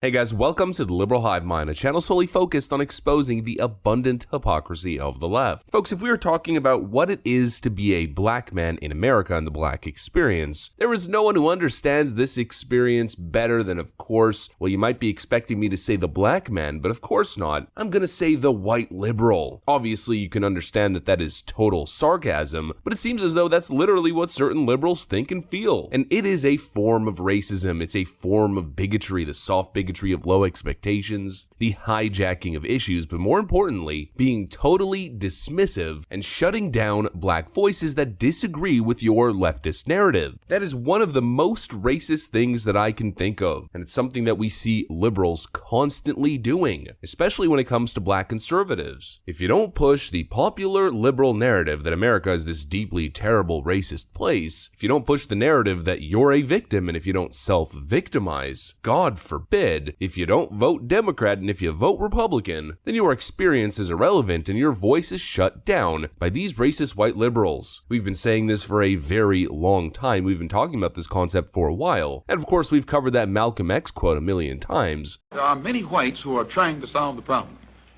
Hey guys, welcome to the Liberal Hive Mind, a channel solely focused on exposing the abundant hypocrisy of the left. Folks, if we are talking about what it is to be a black man in America and the black experience, there is no one who understands this experience better than, of course, well, you might be expecting me to say the black man, but of course not. I'm gonna say the white liberal. Obviously, you can understand that that is total sarcasm, but it seems as though that's literally what certain liberals think and feel. And it is a form of racism. It's a form of bigotry, the soft bigotry of low expectations, the hijacking of issues, but more importantly, being totally dismissive and shutting down black voices that disagree with your leftist narrative. That is one of the most racist things that I can think of, and it's something that we see liberals constantly doing, especially when it comes to black conservatives. If you don't push the popular liberal narrative that America is this deeply terrible racist place, if you don't push the narrative that you're a victim, and if you don't self-victimize, God forbid, if you don't vote Democrat and if you vote Republican, then your experience is irrelevant and your voice is shut down by these racist white liberals. We've been saying this for a very long time. We've been talking about this concept for a while. And of course, we've covered that Malcolm X quote a million times. There are many whites who are trying to solve the problem,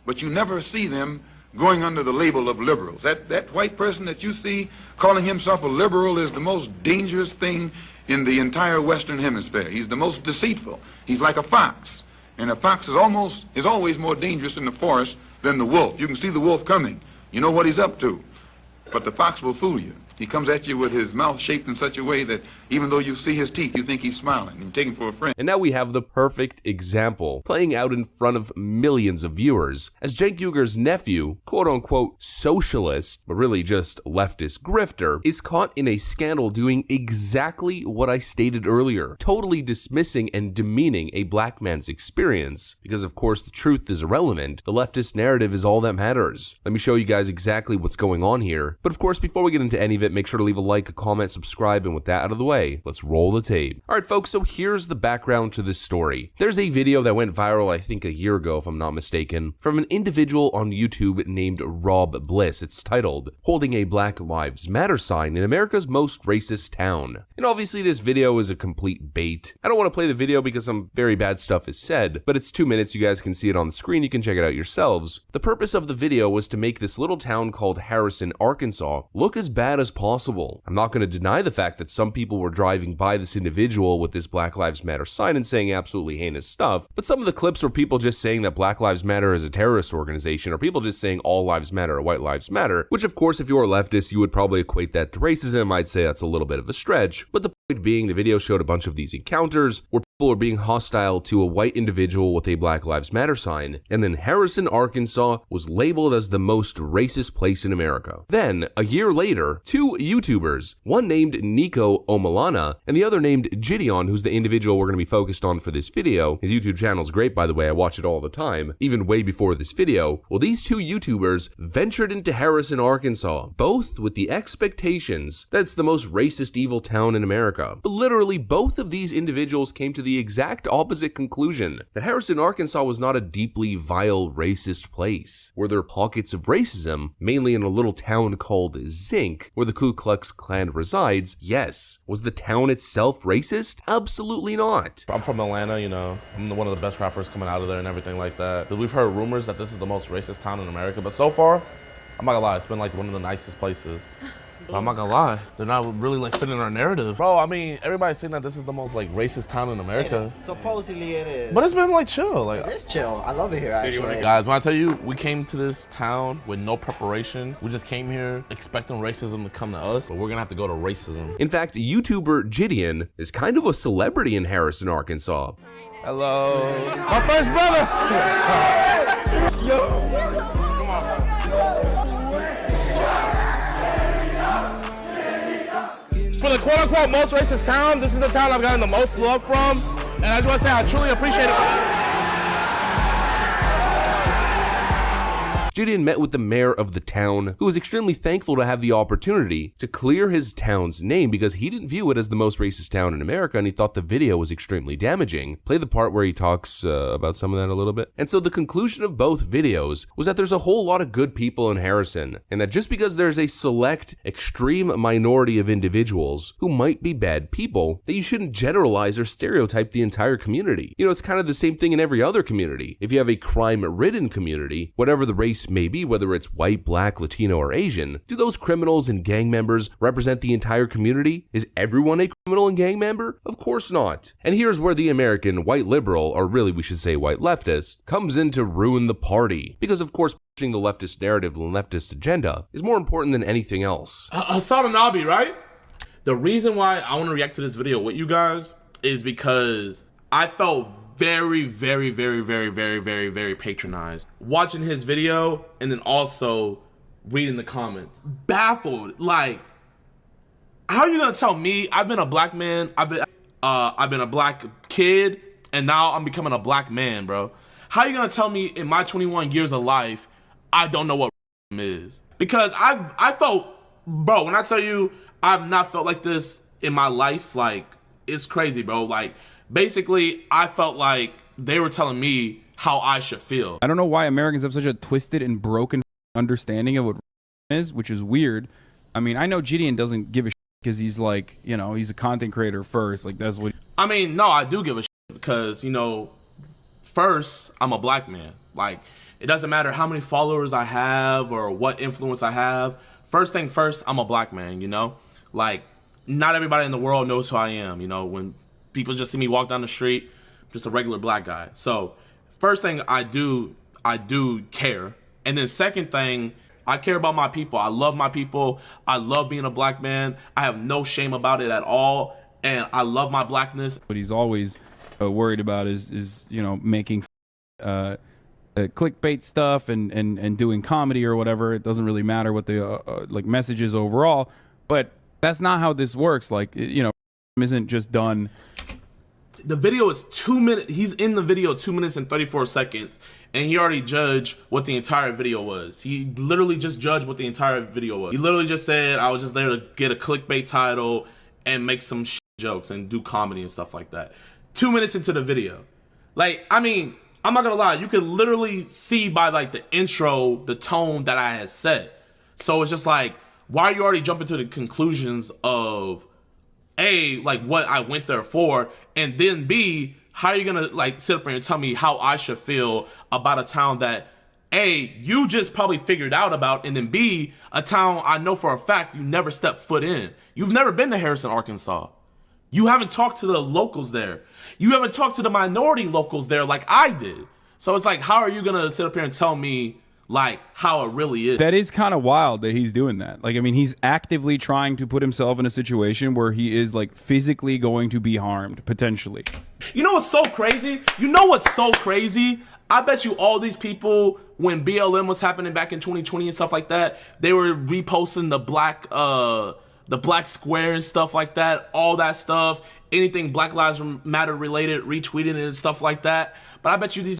but you never see them going under the label of liberals. That white person that you see calling himself a liberal is the most dangerous thing in the entire Western Hemisphere. He's the most deceitful. He's like a fox. And a fox is always more dangerous in the forest than the wolf. You can see the wolf coming. You know what he's up to. But the fox will fool you. He comes at you with his mouth shaped in such a way that even though you see his teeth, you think he's smiling and you take him for a friend. And now we have the perfect example playing out in front of millions of viewers as Cenk Uyghur's nephew, quote-unquote socialist, but really just leftist grifter, is caught in a scandal doing exactly what I stated earlier, totally dismissing and demeaning a black man's experience, because of course the truth is irrelevant. The leftist narrative is all that matters. Let me show you guys exactly what's going on here. But of course, before we get into any of it, make sure to leave a like, a comment, subscribe, and with that out of the way, let's roll the tape. Alright folks, so here's the background to this story. There's a video that went viral, I think a year ago if I'm not mistaken, from an individual on YouTube named Rob Bliss. It's titled, "Holding a Black Lives Matter Sign in America's Most Racist Town." And obviously this video is a complete bait. I don't want to play the video because some very bad stuff is said, but it's 2 minutes, you guys can see it on the screen, you can check it out yourselves. The purpose of the video was to make this little town called Harrison, Arkansas look as bad as possible. I'm not going to deny the fact that some people were driving by this individual with this Black Lives Matter sign and saying absolutely heinous stuff, but some of the clips were people just saying that Black Lives Matter is a terrorist organization, or people just saying all lives matter or white lives matter, which of course if you're a leftist you would probably equate that to racism. I'd say that's a little bit of a stretch, but the point being the video showed a bunch of these encounters where people are being hostile to a white individual with a Black Lives Matter sign, and then Harrison, Arkansas was labeled as the most racist place in America. Then, a year later, two YouTubers, one named Nico Omalana and the other named Jideon, who's the individual we're going to be focused on for this video. His YouTube channel's great, by the way, I watch it all the time, even way before this video. Well, these two YouTubers ventured into Harrison, Arkansas, both with the expectations that it's the most racist evil town in America. But literally, both of these individuals came to the exact opposite conclusion, that Harrison, Arkansas was not a deeply vile racist place. Were there pockets of racism, mainly in a little town called Zinc, where the Ku Klux Klan resides? Yes. Was the town itself racist? Absolutely not. I'm from Atlanta, you know, I'm one of the best rappers coming out of there and everything like that. We've heard rumors that this is the most racist town in America, but so far, I'm not gonna lie, it's been like one of the nicest places. But I'm not gonna lie, they're not really like fitting our narrative. Bro, I mean, everybody's saying that this is the most like racist town in America. Supposedly it is. But it's been like chill. Like, it is chill. I love it here actually. Guys, when I tell you, we came to this town with no preparation. We just came here expecting racism to come to us, but we're gonna have to go to racism. In fact, YouTuber Jideon is kind of a celebrity in Harrison, Arkansas. Hello. My first brother! Yo! For the quote-unquote most racist town, this is the town I've gotten the most love from, and I just want to say I truly appreciate it. Jideon met with the mayor of the town, who was extremely thankful to have the opportunity to clear his town's name because he didn't view it as the most racist town in America and he thought the video was extremely damaging. Play the part where he talks about some of that a little bit. And so the conclusion of both videos was that there's a whole lot of good people in Harrison, and that just because there's a select, extreme minority of individuals who might be bad people, that you shouldn't generalize or stereotype the entire community. You know, it's kind of the same thing in every other community. If you have a crime-ridden community, whatever the race may be, whether it's white, black, Latino, or Asian, do those criminals and gang members represent the entire community? Is everyone a criminal and gang member? Of course not. And here's where the American white liberal, or really we should say white leftist, comes in to ruin the party. Because of course, pushing the leftist narrative and leftist agenda is more important than anything else. Hasan Piker, right? The reason why I want to react to this video with you guys is because I felt very patronized watching his video and then also reading the comments. Baffled, like, how are you gonna tell me I've been a black man, I've been a black kid, and now I'm becoming a black man, bro? How are you gonna tell me in my 21 years of life I don't know what is? Because I felt, bro, when I tell you I've not felt like this in my life, like, it's crazy, bro. Like, basically, I felt like they were telling me how I should feel. I don't know why Americans have such a twisted and broken understanding of what is, which is weird. I mean, I know Jideon doesn't give a shit because he's like, you know, he's a content creator first. Like, that's what. I mean, no, I do give a shit because, you know, first, I'm a black man. Like, it doesn't matter how many followers I have or what influence I have. First thing first, I'm a black man, you know? Like, not everybody in the world knows who I am, you know? When people just see me walk down the street, I'm just a regular black guy. So, first thing I do care. And then second thing, I care about my people. I love my people. I love being a black man. I have no shame about it at all. And I love my blackness. What he's always worried about is you know, making clickbait stuff and doing comedy or whatever. It doesn't really matter what the like message is overall, but that's not how this works. Like, you know, isn't just done. The video is 2 minutes. He's in the video 2 minutes and 34 seconds, and he already judged what the entire video was. He literally just judged what the entire video was. He literally just said, I was just there to get a clickbait title and make some jokes and do comedy and stuff like that. 2 minutes into the video. Like, I mean, I'm not gonna lie, you could literally see by like the intro, the tone that I had set. So it's just like, why are you already jumping to the conclusions of A, like what I went there for, and then B, how are you gonna like sit up here and tell me how I should feel about a town that A, you just probably figured out about, and then B, a town I know for a fact you never stepped foot in. You've never been to Harrison, Arkansas. You haven't talked to the locals there. You haven't talked to the minority locals there like I did. So it's like, how are you gonna sit up here and tell me like how it really is? That is kind of wild that he's doing that. Like, I mean, he's actively trying to put himself in a situation where he is like physically going to be harmed, potentially. You know what's so crazy? You know what's so crazy? I bet you all these people, when BLM was happening back in 2020 and stuff like that, they were reposting the black square and stuff like that, all that stuff, anything Black Lives Matter related, retweeting it and stuff like that. But I bet you these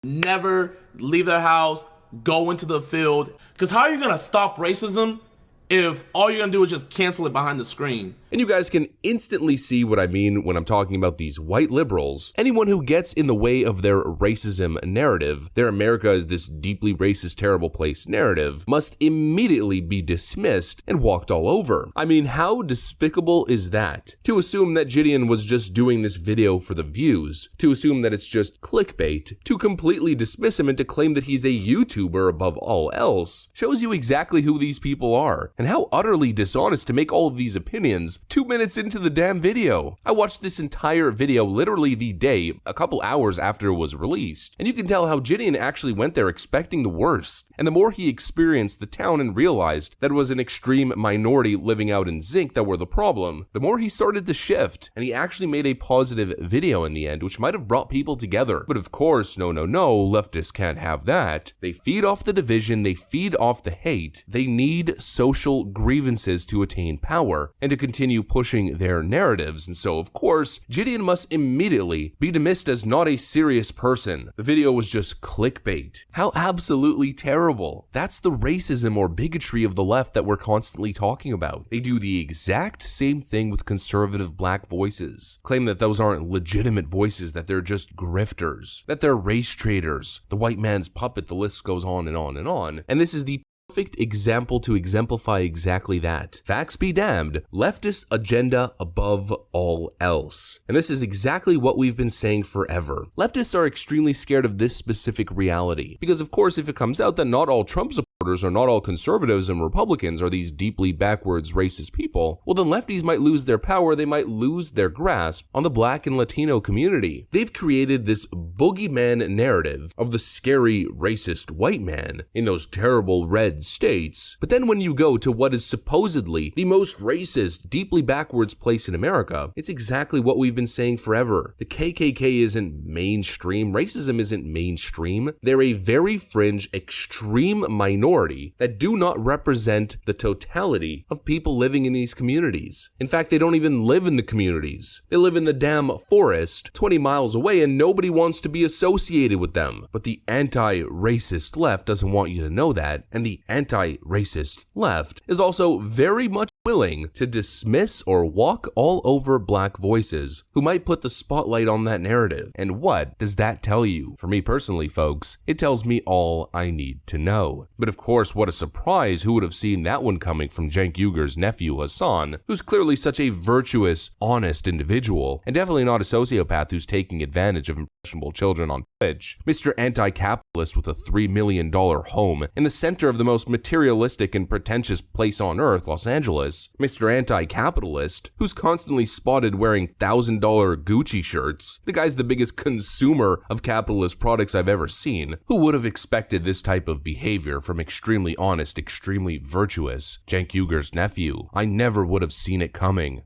never leave their house, go into the field. Because how are you going to stop racism if all you're going to do is just cancel it behind the screen? And you guys can instantly see what I mean when I'm talking about these white liberals. Anyone who gets in the way of their racism narrative, their America is this deeply racist, terrible place narrative, must immediately be dismissed and walked all over. I mean, how despicable is that? To assume that Jideon was just doing this video for the views, to assume that it's just clickbait, to completely dismiss him and to claim that he's a YouTuber above all else, shows you exactly who these people are and how utterly dishonest to make all of these opinions 2 minutes into the damn video. I watched this entire video literally the day, a couple hours after it was released, and you can tell how Jideon actually went there expecting the worst. And the more he experienced the town and realized that it was an extreme minority living out in Zinc that were the problem, the more he started to shift, and he actually made a positive video in the end, which might have brought people together. But of course, no, leftists can't have that. They feed off the division, they feed off the hate, they need social grievances to attain power, and to continue continue pushing their narratives, and so of course, Jideon must immediately be dismissed as not a serious person. The video was just clickbait. How absolutely terrible. That's the racism or bigotry of the left that we're constantly talking about. They do the exact same thing with conservative black voices. Claim that those aren't legitimate voices, that they're just grifters, that they're race traders, the white man's puppet, the list goes on and on and on. And this is the perfect example to exemplify exactly that. Facts be damned, leftist agenda above all else. And this is exactly what we've been saying forever. Leftists are extremely scared of this specific reality. Because of course, if it comes out that not all Trump supporters or not all conservatives and Republicans are these deeply backwards racist people, well then lefties might lose their power, they might lose their grasp on the black and Latino community. They've created this boogeyman narrative of the scary racist white man in those terrible red states, but then when you go to what is supposedly the most racist, deeply backwards place in America, it's exactly what we've been saying forever. The KKK isn't mainstream, racism isn't mainstream. They're a very fringe, extreme minority that do not represent the totality of people living in these communities. In fact, they don't even live in the communities. They live in the damn forest 20 miles away and nobody wants to be associated with them. But the anti-racist left doesn't want you to know that, and the anti-racist left is also very much willing to dismiss or walk all over black voices who might put the spotlight on that narrative. And what does that tell you? For me personally, folks, it tells me all I need to know. But of course, what a surprise, who would have seen that one coming from Cenk Uyghur's nephew Hasan, who's clearly such a virtuous, honest individual, and definitely not a sociopath who's taking advantage of impressionable children on Twitch. Mr. Anti-Capitalist with a $3 million home in the center of the most materialistic and pretentious place on earth, Los Angeles. Mr. Anti-Capitalist, who's constantly spotted wearing $1,000 Gucci shirts. The guy's the biggest consumer of capitalist products I've ever seen. Who would have expected this type of behavior from extremely honest, extremely virtuous Cenk Uyghur's nephew? I never would have seen it coming.